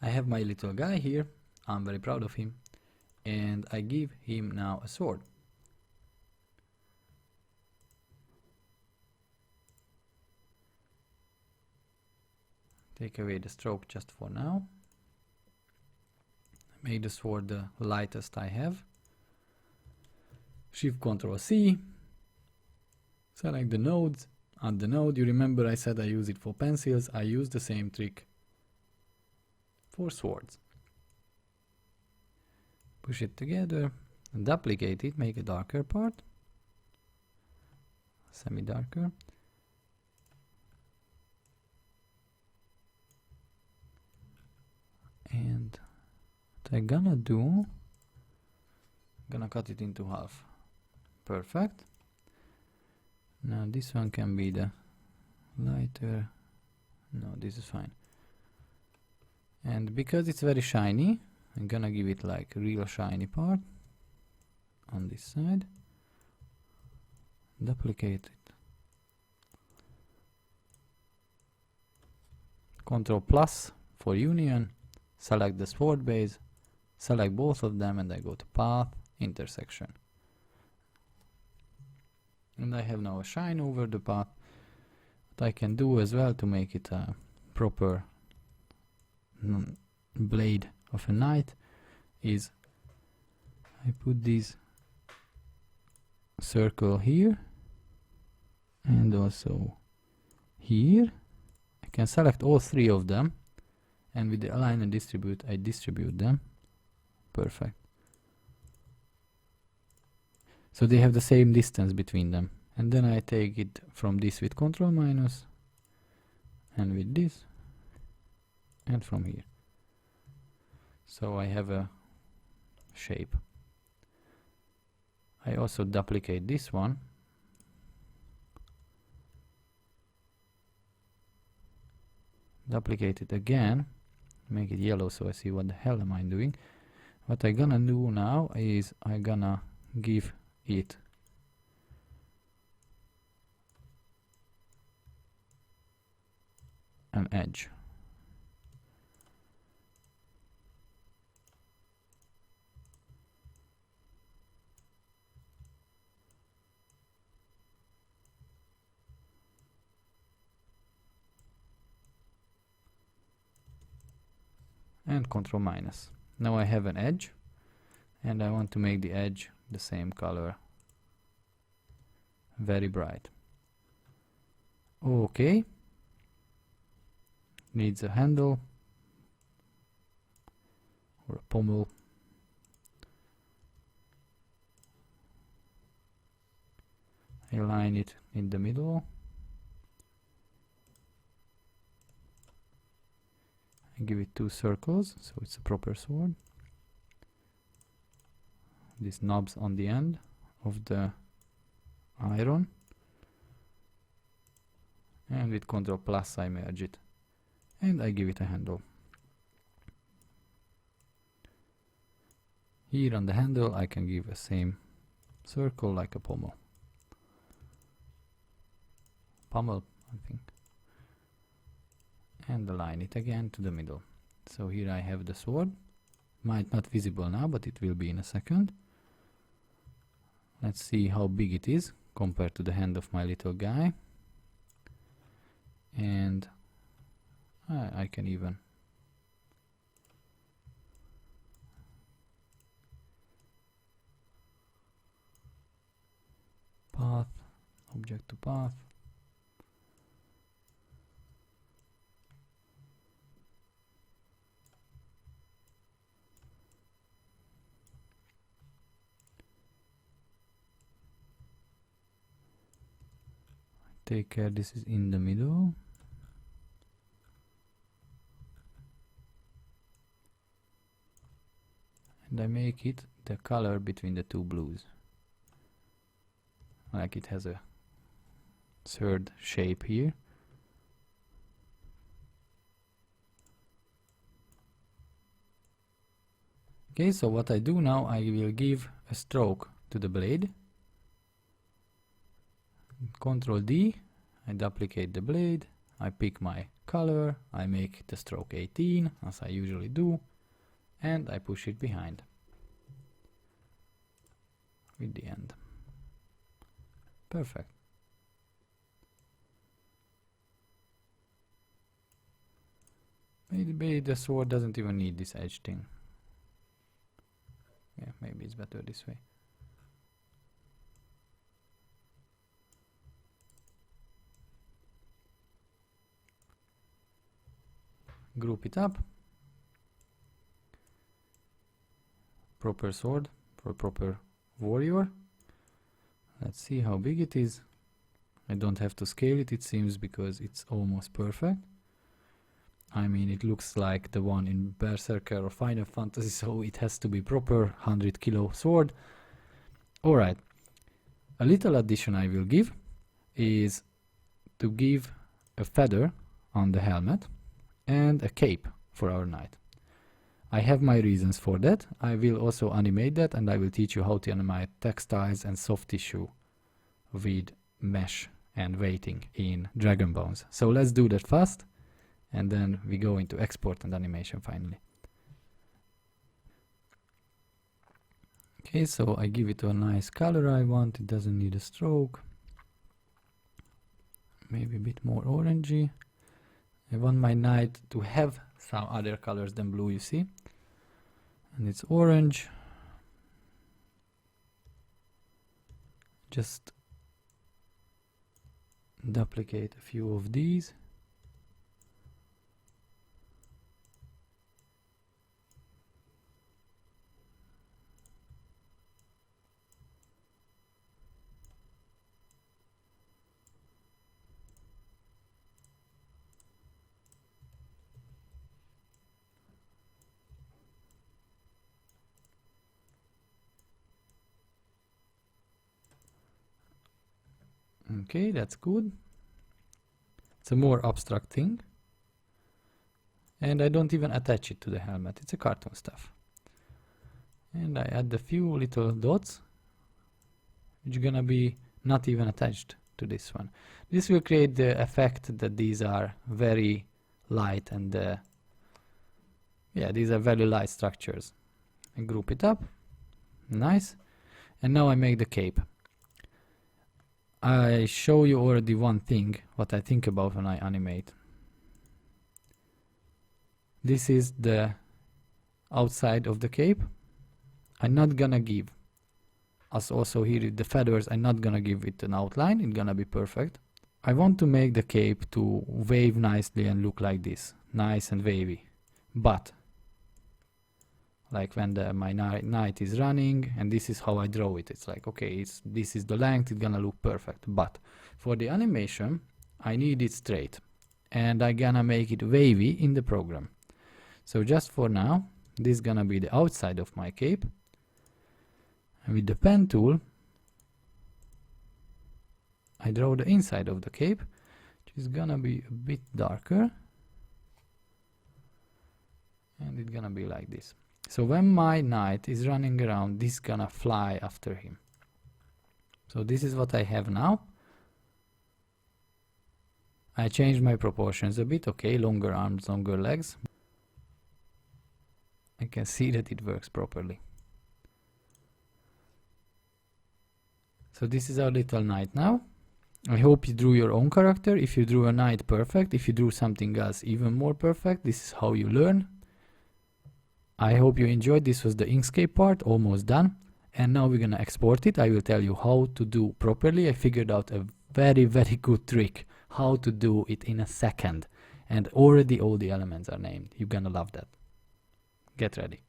I have my little guy here, I'm very proud of him, and I give him now a sword. Take away the stroke just for now. Make the sword the lightest I have. Shift Ctrl C. Select the nodes. Add the node. You remember I said I use it for pencils. I use the same trick for swords. Push it together and duplicate it. Make a darker part. Semi-darker. And what I'm gonna do, I'm gonna cut it into half. Perfect. Now this one can be the lighter. No, this is fine. And because it's very shiny, I'm gonna give it like a real shiny part on this side. Duplicate it. Ctrl plus for union. Select the sword base, select both of them, and I go to path, intersection. And I have now a shine over the path. What I can do as well to make it a proper blade of a knight is I put this circle here and also here. I can select all three of them, and with the align and distribute, I distribute them. Perfect. So they have the same distance between them. And then I take it from this with Ctrl minus, and with this, and from here. So I have a shape. I also duplicate this one. Duplicate it again. Make it yellow so I see what the hell am I doing. What I'm gonna do now is I'm gonna give it an edge. And Ctrl minus. Now I have an edge, and I want to make the edge the same color, very bright. Okay, needs a handle or a pommel. I align it in the middle. I give it 2 circles, so it's a proper sword. These knobs on the end of the iron. And with Ctrl plus I merge it. And I give it a handle. Here on the handle I can give a same circle like a pommel. Pommel, I think. And align it again to the middle. So here I have the sword. Might not visible now, but it will be in a second. Let's see how big it is compared to the hand of my little guy. And I can even path, object to path. Take care, this is in the middle. And I make it the color between the two blues. Like it has a third shape here. Okay, so what I do now, I will give a stroke to the blade. Ctrl D, I duplicate the blade, I pick my color, I make the stroke 18 as I usually do, and I push it behind with the end. Perfect. Maybe the sword doesn't even need this edge thing. Yeah, maybe it's better this way. Group it up. Proper sword for proper warrior. Let's see how big it is. I don't have to scale it, it seems, because it's almost perfect. I mean, it looks like the one in Berserker or Final Fantasy, so it has to be proper 100 kilo sword. Alright, a little addition I will give is to give a feather on the helmet and a cape for our knight. I have my reasons for that. I will also animate that, and I will teach you how to animate textiles and soft tissue with mesh and weighting in Dragon Bones. So let's do that fast, and then we go into export and animation finally. Okay, so I give it a nice color I want. It doesn't need a stroke. Maybe a bit more orangey. I want my knight to have some other colors than blue, you see. And it's orange. Just duplicate a few of these. Okay, that's good. It's a more abstract thing. And I don't even attach it to the helmet. It's a cartoon stuff. And I add a few little dots, which are gonna be not even attached to this one. This will create the effect that these are very light and yeah, these are very light structures. I group it up. Nice. And now I make the cape. I show you already one thing, what I think about when I animate. This is the outside of the cape. I'm not gonna give, as also here the feathers, I'm not gonna give it an outline, it's gonna be perfect. I want to make the cape to wave nicely and look like this, nice and wavy. But like when my knight is running, and this is how I draw it. It's like, okay, this is the length, it's gonna look perfect. But for the animation, I need it straight. And I'm gonna make it wavy in the program. So just for now, this is gonna be the outside of my cape. And with the pen tool, I draw the inside of the cape, which is gonna be a bit darker. And it's gonna be like this. So when my knight is running around, this is gonna fly after him. So this is what I have now. I changed my proportions a bit, okay, longer arms, longer legs. I can see that it works properly. So this is our little knight now. I hope you drew your own character. If you drew a knight, perfect. If you drew something else, even more perfect. This is how you learn. I hope you enjoyed. This was the Inkscape part, almost done. And now we're gonna export it. I will tell you how to do properly. I figured out a very, very good trick how to do it in a second. And already all the elements are named. You're gonna love that. Get ready.